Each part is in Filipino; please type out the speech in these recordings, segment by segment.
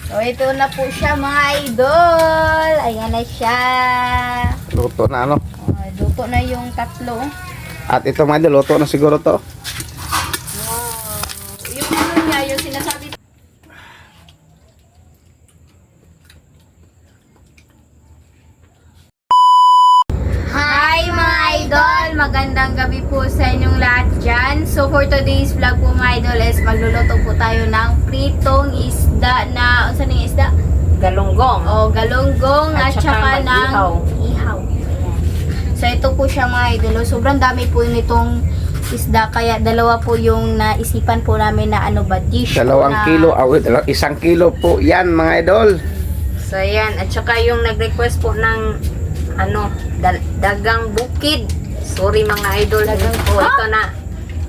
So, ito na po siya mga idol. Ayan na siya. Luto na ano. Luto na yung tatlo. At ito mga idol, luto na siguro to. Yung ano niya, yung sinasabi. Hi mga idol! Magandang gabi po sa inyong lahat dyan. So for today's vlog po mga idol is magluluto po tayo ng pritong isda na, saan yung isda? Galunggong. O, galunggong at saka ng mag-ihaw. ihaw. Ayan. So ito po siya mga idol. Sobrang dami po nitong isda kaya dalawa po yung naisipan po namin na ano ba dish. Dalawang kilo, isang kilo po yan mga idol. So yan, at saka yung nag-request po ng ano, dagang bukid. Sorry mga idol. Dagang po,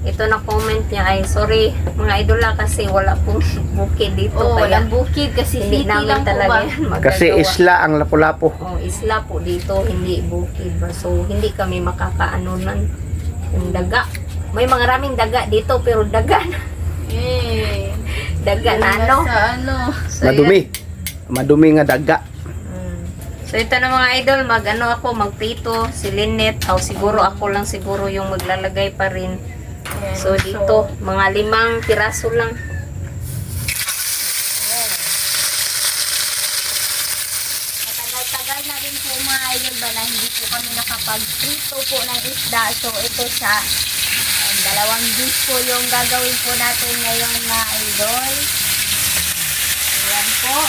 ito na comment niya ay sorry mga idol kasi wala pong bukid dito. Oh, kaya walang bukid kasi hindi city namin lang po talaga ba? yan magagawa. Kasi isla ang lapu-lapu. Oh, isla po dito, hindi bukid ba. So hindi kami makakaano nun. Yung daga. May mga raming daga dito pero daga na. Eh. Daga na ano. Sa ano. So, Madumi. Madumi nga daga. So ito na mga idol, magprito si Lynette, o siguro ako lang siguro yung maglalagay pa rin. Ayan. So dito, mga 5 piraso lang. Matagal-tagal na rin po mga idol ba na hindi po kami nakapag-prito po ng isda. So ito siya. Dalawang dish po yung gagawin po natin ngayon na idol. Ayan po.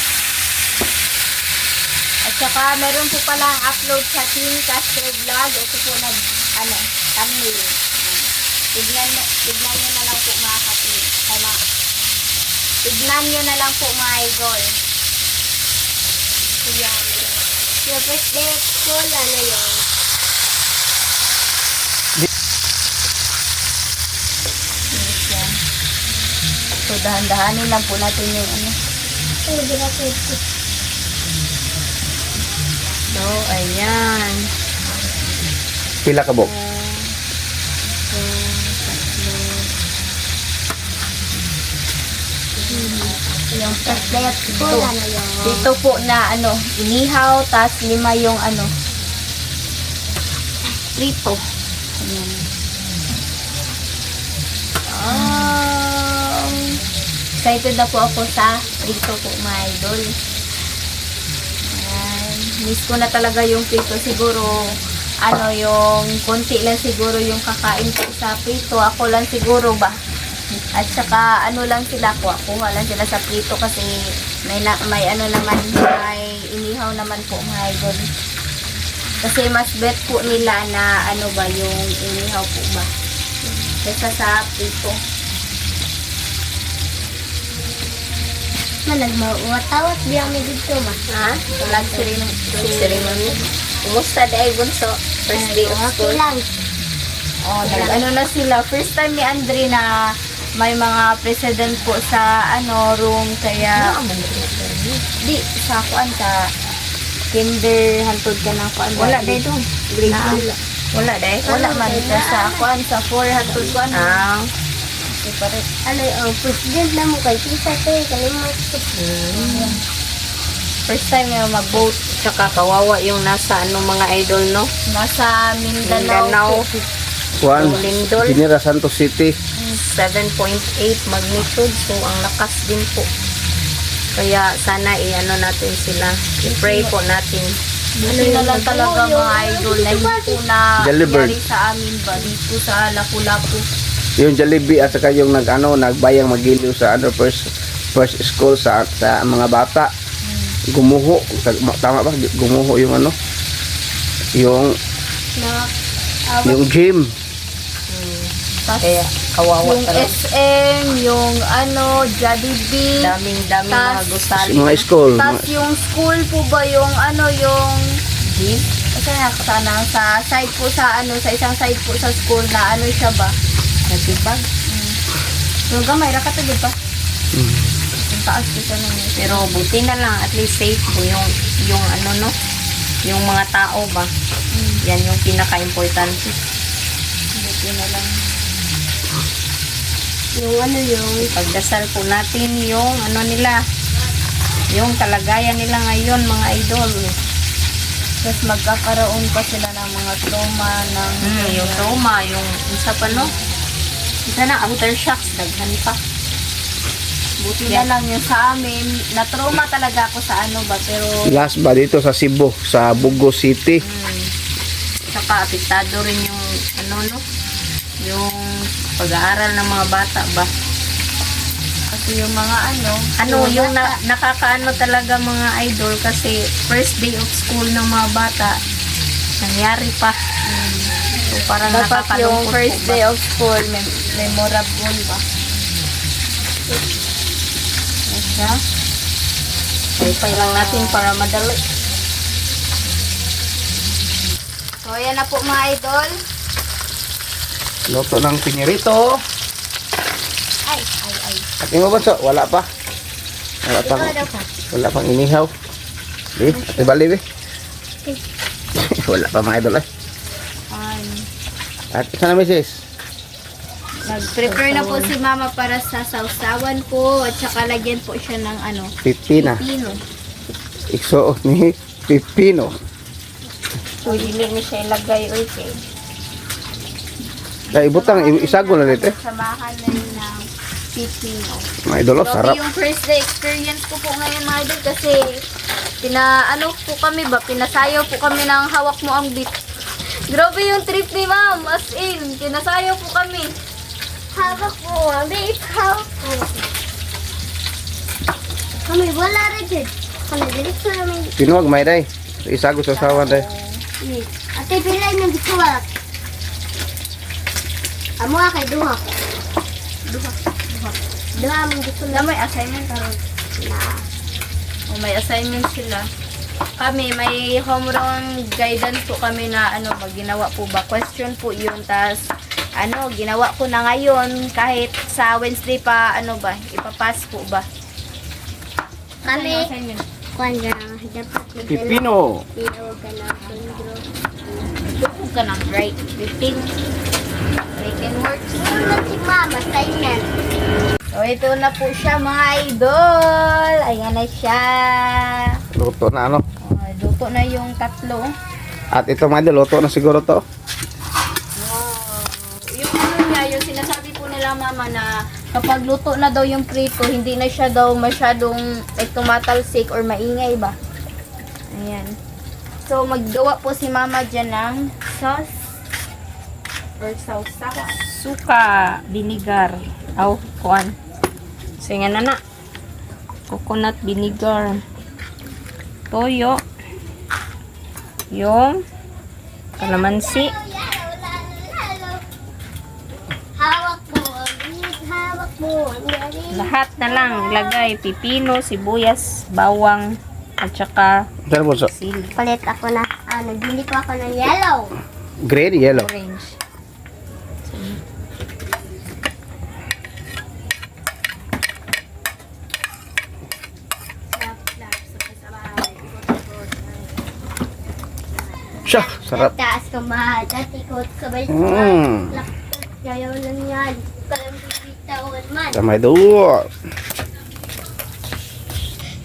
At saka meron po pala upload sa Team Castro Vlog. Ito po na thumbnail. Tignan nyo na lang po mga kapit. Tignan nyo na lang po mga idol. Your birthday school, ano yun? So dahan-dahanin lang po natin yung ano. So ayan. Pila ka bo? Yung birthday school, ano yun? Dito po na ano, inihaw, tas 5 yung ano, prito. Ayan. Excited na po ako sa prito po mga idol. Ayan. Miss ko na talaga yung prito. Siguro, ano yung konti lang siguro yung kakain ko sa prito. Ako lang siguro ba? At saka ano lang sila, kuha lang sila sa prito kasi may ano naman, may inihaw naman po mga idol. Kasi mas bet po nila na ano ba yung inihaw po ba kaysa sa prito. Nagmawatawat di kami dito ma. Ha? Vlog Ceremony. Kumusta dahil bunso? First day of school? Oh, ano na sila. First time ni Andre na may mga president po sa ano room kaya di sa kuan ka kinder hantod ka ng kuan. Wala dahil doon. Wala dahil? Wala man ka sa kuan sa 4 hantod kuan. President na mo kay Tita Tay kalimot. First time na mag-vote. Tsaka kawawa yung nasa mga idol, no? Nasa Mindanao. Juan, Lindol. Binira Santos City. 7.8 magnitude. So, ang lakas din po. Kaya, sana i-ano natin sila. I-pray po natin. Buti na lang talaga mga idol na hindi po na Jalibird. nangyari sa amin ba dito sa Lapu-Lapu. Yung Jollibee at saka yung nagbayang magiliw sa first school sa mga bata. Gumuho, tama ba? Gumuho yung yung gym. Tas, Kaya, kawawa yung talaga. SM, yung Jollibee, Daming mga gusali. Mga school. tas yung school po ba yung yung Gym? kasi sana sa side po sa sa isang side po sa school na siya ba? Natibag. Yung gamay ra katulad pa. Yung taas ko siya nung Pero buti na lang, at least safe po yung no? Yung mga tao ba? Yan yung pinaka-importante. buti na lang. Yung yung Pagdasal po natin yung nila. yung kalagayan nila ngayon, mga idol. Tapos magkakaroon pa sila ng mga trauma ng Yung trauma, yung isa pa no? Isa na, aftershocks, daghan pa. buti na lang yung sa amin. Na-trauma talaga ako sa ano ba, pero Last ba dito sa Cebu, sa Bugo City. Saka apektado rin yung ano no? Yung pag-aaral ng mga bata ba? kasi yung mga Yung nakakaano talaga mga idol kasi first day of school ng mga bata nangyari pa. So parang dapat yung nakakalungkot first po ba? day of school, memorable ba? Siya? Pay lang natin para madali. So, ayan na po mga idol. Luto ng pinirito. Ay. At mo ba so? Wala pa. Wala pang inihaw. Di, ate bali be. Wala pa mga idol eh. At sana misis. Nag-prepare na po si mama para sa sausawan po at saka lagyan po siya ng Pipina. pino. Iksuot ni Pipino. So dili ni siya ilagay okay. Kaya ibutang, isago na dito eh. Samahan na yun ng pipino. Mga idol, oh, So, sarap. yung first day experience ko po ngayon mga idol kasi po kami ba, pinasayaw po kami ng hawak mo ang beat. Grabe yung trip ni ma'am, as in, pinasayaw po kami. Hawak mo ang beat, hawak mo. Kami, wala rin dyan. Kami, dilis ko namin. Pinuwag, may day. Isago sa sawan day. Ate, pilay ng bituwak. Amo nga kay Duha. Duha mong gusto na. May assignment karon. May assignment sila. Kami, may homeroom guidance po kami na ginawa po ba. Question po yun. Tas, ginawa ko na ngayon. Kahit sa Wednesday pa, ipapass po ba. Kami, kuwan ka na. Dapat Pipino. Pero ka na. Dukog ka ng right. 15. Make and work. Sino na si mama? Assignment. So, ito na po siya mga idol. Ayan na siya. Luto na ano. Luto na yung tatlo. At ito mga idol, luto na siguro to. Yung yung sinasabi po nila mama na kapag luto na daw yung prito, hindi na siya daw masyadong tumatalsik or maingay ba. Ayan. So, maggawa po si mama dyan ng sauce or sausawa. Suka, vinegar. Kuan. So nga na. Coconut vinegar. Toyo. Yung kalamansi. Hawak mo. Lahat na lang ilagay. Pipino, sibuyas, bawang, at saka Saan po so? sili. Palit ako na, nagbili ko ako ng yellow. Green, yellow. Orange. Siya, sarap. Taas ka mahal. Dati ko sabay Mm. Yayaw lang yan. Kalang bibitawan man. Tamay doon.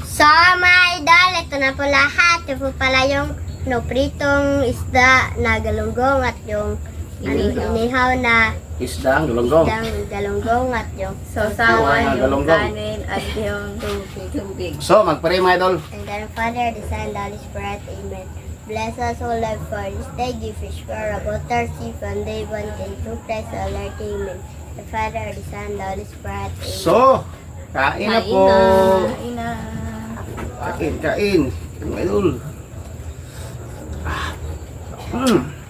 So, mga idol, ito na po lahat. Ito po pala yung pritong isda na galunggong at yung inihaw na Isdang, galunggong. galunggong at yung Sawan, sausawan, yung galunggong. kanin at yung tubig. So, magpare mga idol. And then, Father, the Son, the Holy Spirit, Amen. Bless us, O Lord, for this day. Give fish for about our sea from day 1 day 2 plus O Lord, Amen. The Father, the Son, the Holy Spirit, Amen. So, kain na po. Kain na. Kain, kain. Mga idol. Mm.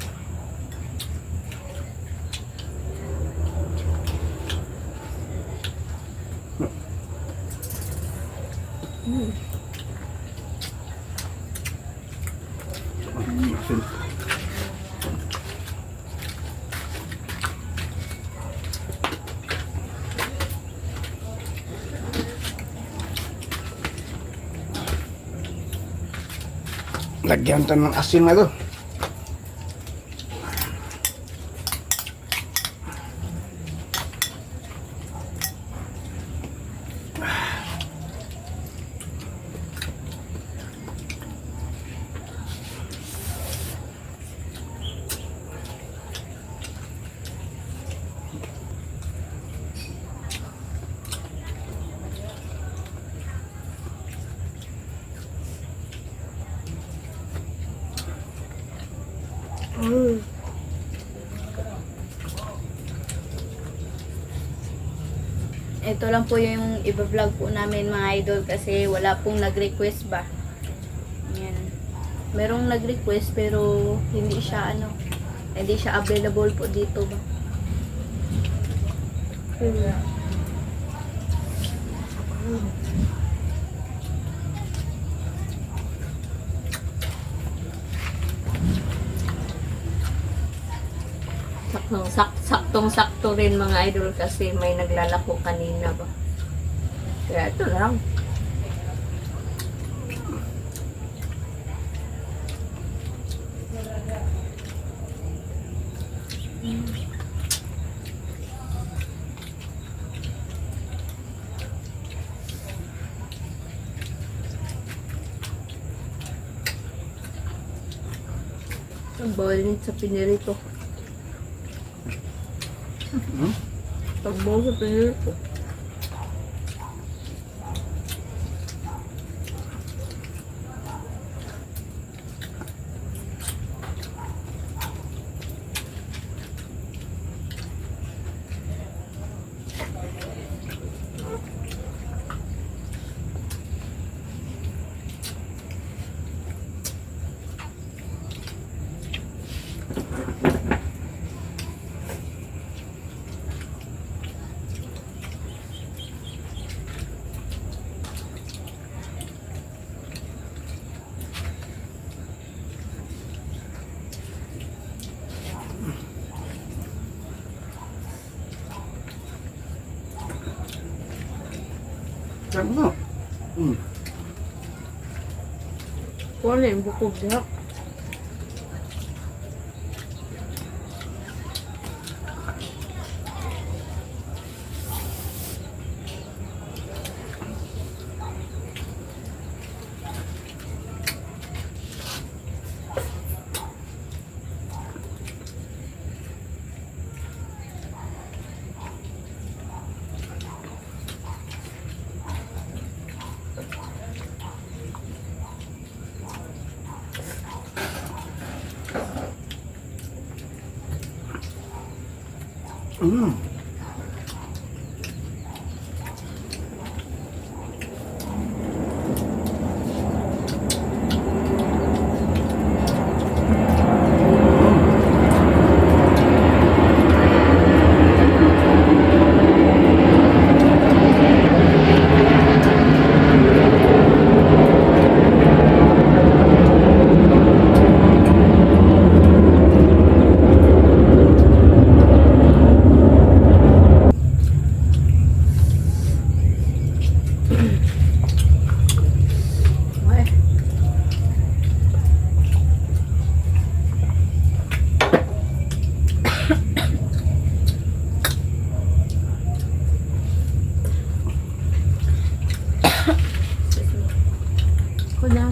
Lagyan tayo ng asin na ito. Ito lang po yung iba-vlog po namin mga idol kasi wala pong nag-request ba. Yan. Merong nag-request pero hindi siya hindi siya available po dito ba. Saktong-sakto rin mga idol kasi may naglalako kanina ba. Kaya ito lang. Ang bawal sa pinirito. Pagbaw sa pinirito. Sarap no? Wala yung bukog niya. Wala.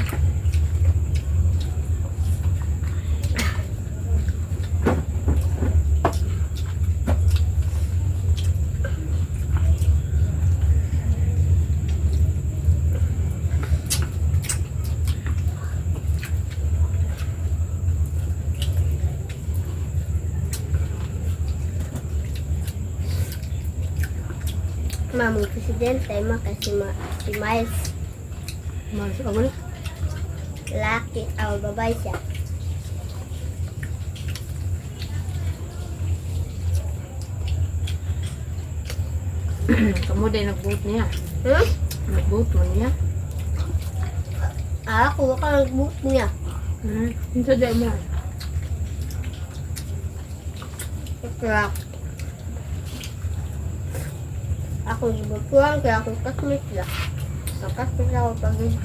Mamang presidente, makasi si Miles. Mas ako na. Laki, babae siya. Kamu din nag-vote niya. Nag-vote mo niya. Ako ka nag-boot niya. Hindi din mo. Kaya ako nag-boot kaya ako kasmit siya. Nakasmit ako pag-boot.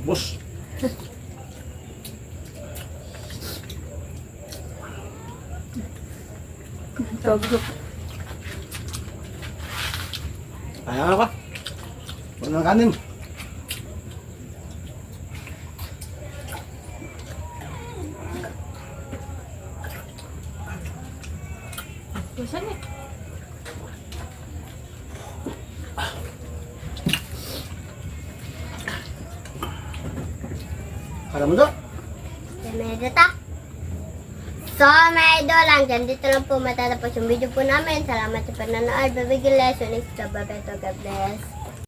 Bus. Tugtog. Kaya nga ka. Huwag ng kanin. Gusto niya. Kala mo to? Medyo ta. So, mga idol, hanggang dito lang po matatapos yung video po namin. Salamat sa panonood. Babigil lesson is God bless.